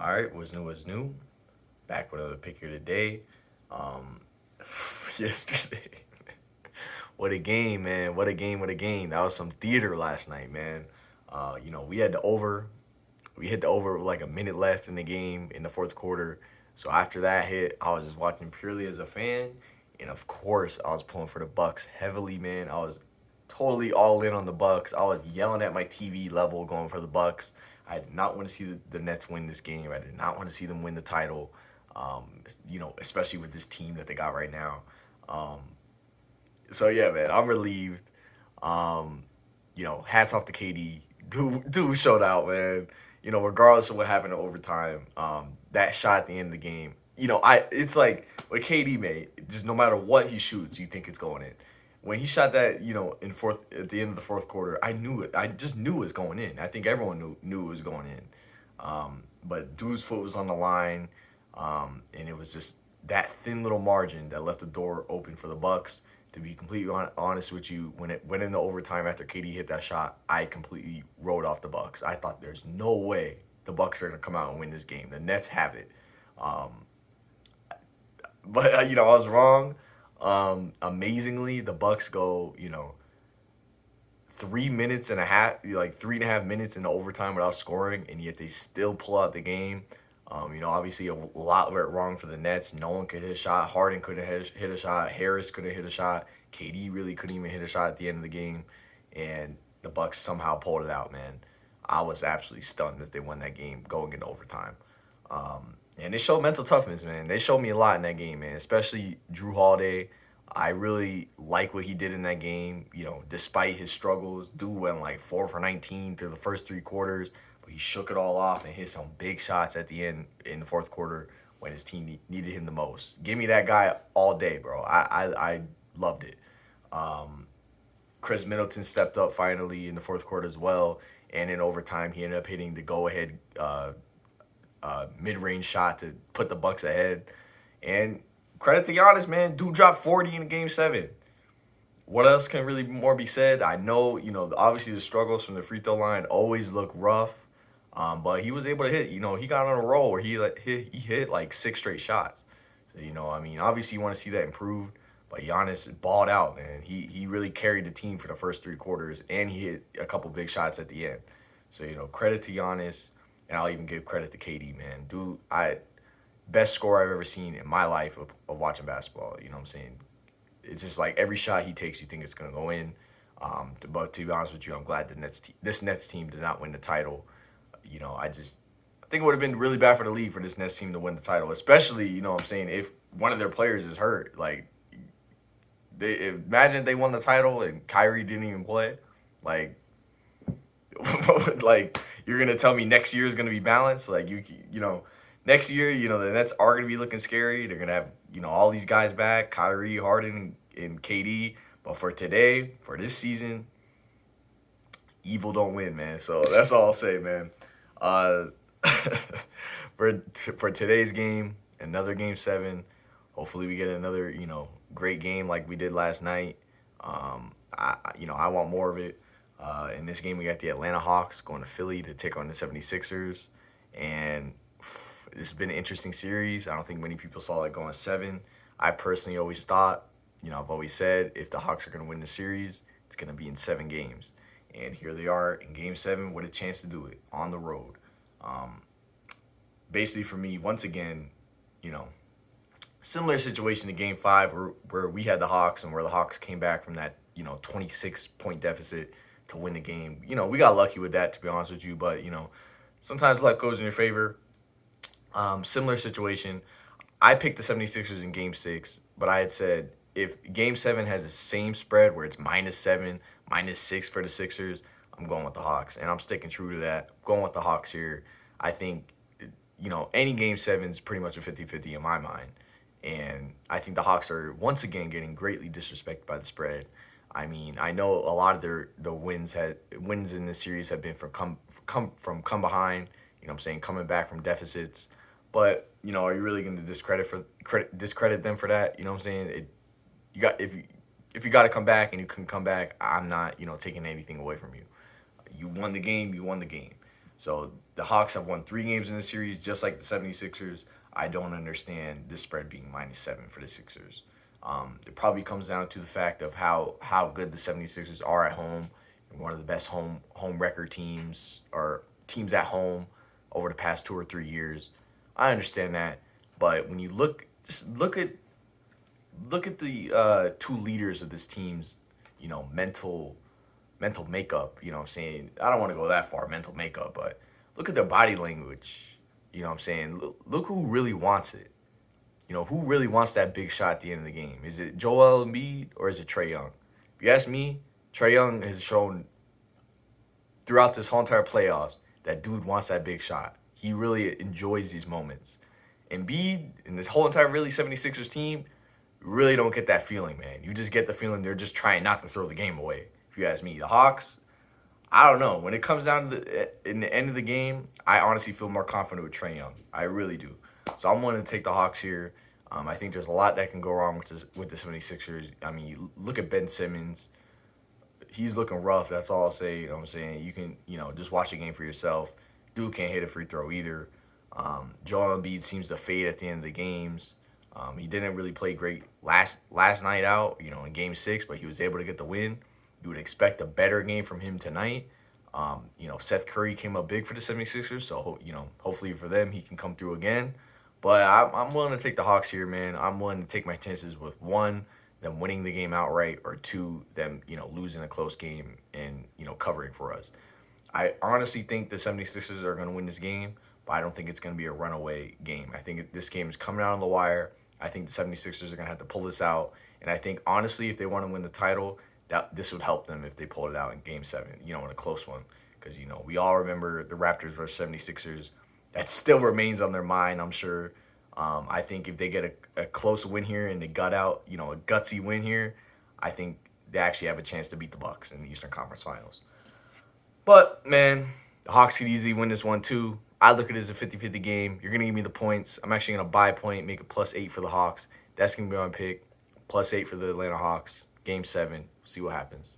All right, what's new? What's new? Back with another pick here today. Um, yesterday, what a game, man! What a game! What a game! That was some theater last night, man. We had the over. We hit the over with like a minute left in the game in the fourth quarter. So after that hit, I was just watching purely as a fan, and of course, I was pulling for the Bucks heavily, man. I was totally all in on the Bucks. I was yelling at my TV level, going for the Bucks. I did not want to see the Nets win this game. I did not want to see them win the title. Especially with this team that they got right now. Um, so yeah, man, I'm relieved. Um, Hats off to KD. Dude showed out, man. Regardless of what happened in overtime, that shot at the end of the game. It's like what KD made. Just no matter what he shoots, you think it's going in. When he shot that, in fourth at the end of the fourth quarter, I knew it. I just knew it was going in. I think everyone knew it was going in. But dude's foot was on the line, and it was just that thin little margin that left the door open for the Bucks. To be completely honest with you, when it went into overtime after KD hit that shot, I completely wrote off the Bucks. I thought there's no way the Bucks are gonna come out and win this game. The Nets have it, um, but I was wrong. Amazingly, the Bucks go 3 minutes and a half, like 3.5 minutes in the overtime without scoring, and yet they still pull out the game. Obviously a lot went wrong for the Nets. No one could hit a shot. Harden couldn't hit a shot. Harris couldn't hit a shot. KD really couldn't even hit a shot at the end of the game, and the Bucks somehow pulled it out. Man, I was absolutely stunned that they won that game going into overtime. And they showed mental toughness, man. They showed me a lot in that game, man. Especially Drew Holiday. I really like what he did in that game. Despite his struggles, dude went like 4 for 19 through the first three quarters, but he shook it all off and hit some big shots at the end in the fourth quarter when his team needed him the most. Give me that guy all day, bro. I loved it. Um, Chris Middleton stepped up finally in the fourth quarter as well, and in overtime he ended up hitting the go-ahead mid-range shot to put the Bucks ahead. And credit to Giannis, man. Dude dropped 40 in game seven. What else can really more be said? I know, obviously the struggles from the free throw line always look rough, but he was able to hit. He got on a roll where he hit like six straight shots. So, obviously you want to see that improved, but Giannis balled out, man. He really carried the team for the first three quarters, and he hit a couple big shots at the end. So, credit to Giannis, and I'll even give credit to KD, man. Dude, best score I've ever seen in my life of watching basketball. You know what I'm saying? It's just like every shot he takes, you think it's gonna go in. But to be honest with you, I'm glad this Nets team did not win the title. I think it would have been really bad for the league for this Nets team to win the title, especially what I'm saying, if one of their players is hurt. Like, imagine if they won the title and Kyrie didn't even play. Like, like you're gonna tell me next year is gonna be balanced? Like next year, the Nets are gonna be looking scary. They're gonna have all these guys back, Kyrie, Harden, and KD. But for today, for this season, evil don't win, man. So that's all I'll say, man. Uh, for today's game, another game seven. Hopefully, we get another great game like we did last night. I want more of it. In this game, we got the Atlanta Hawks going to Philly to take on the 76ers. And it's been an interesting series. I don't think many people saw it going seven. I personally always thought, I've always said if the Hawks are going to win the series, it's going to be in 7 games. And here they are in game seven with a chance to do it on the road. Um, Basically, for me, once again, you know, similar situation to game five where we had the Hawks and where the Hawks came back from that, 26-point deficit to win the game. We got lucky with that, to be honest with you, but, sometimes luck goes in your favor. Similar situation. I picked the 76ers in game six, but I had said if game seven has the same spread where it's -7, -6 for the Sixers, I'm going with the Hawks. And I'm sticking true to that. I'm going with the Hawks here. I think, any game seven is pretty much a 50-50 in my mind. And I think the Hawks are once again getting greatly disrespected by the spread. I mean, I know a lot of the wins in this series have been from come behind. What I'm saying, coming back from deficits. But are you really going to discredit them for that? What I'm saying. You got if you got to come back and you can come back, I'm not taking anything away from you. You won the game. You won the game. So The Hawks have won 3 games in the series, just like the 76ers. I don't understand this spread being -7 for the Sixers. It probably comes down to the fact of how good the 76ers are at home. One of the best home record teams, or teams at home, over the past 2 or 3 years. I understand that, but when you just look at the two leaders of this team's, mental makeup. You know what I'm saying? I don't want to go that far, mental makeup, but look at their body language. You know what I'm saying? Look who really wants it. Who really wants that big shot at the end of the game? Is it Joel Embiid or is it Trae Young? If you ask me, Trae Young has shown throughout this whole entire playoffs that dude wants that big shot. He really enjoys these moments. Embiid and this whole entire really 76ers team really don't get that feeling, man. You just get the feeling they're just trying not to throw the game away. If you ask me, the Hawks, I don't know. When it comes down to in the end of the game, I honestly feel more confident with Trae Young. I really do. So I'm willing to take the Hawks here. I think there's a lot that can go wrong with the 76ers. I mean, you look at Ben Simmons. He's looking rough. That's all I'll say. You know what I'm saying? You can, just watch the game for yourself. Dude can't hit a free throw either. Joel Embiid seems to fade at the end of the games. He didn't really play great last night out, in Game 6, but he was able to get the win. You would expect a better game from him tonight. Seth Curry came up big for the 76ers, so, hopefully for them he can come through again. But I'm willing to take the Hawks here, man. I'm willing to take my chances with, one, them winning the game outright, or two, them, losing a close game and, covering for us. I honestly think the 76ers are going to win this game, but I don't think it's going to be a runaway game. I think this game is coming out on the wire. I think the 76ers are going to have to pull this out. And I think, honestly, if they want to win the title, this would help them if they pulled it out in Game 7, in a close one. Because, we all remember the Raptors versus 76ers. That still remains on their mind, I'm sure. I think if they get a close win here and they gut out, a gutsy win here, I think they actually have a chance to beat the Bucks in the Eastern Conference Finals. But, man, the Hawks could easily win this one, too. I look at it as a 50-50 game. You're going to give me the points. I'm actually going to buy a point, make it +8 for the Hawks. That's going to be my pick. +8 for the Atlanta Hawks. Game 7. See what happens.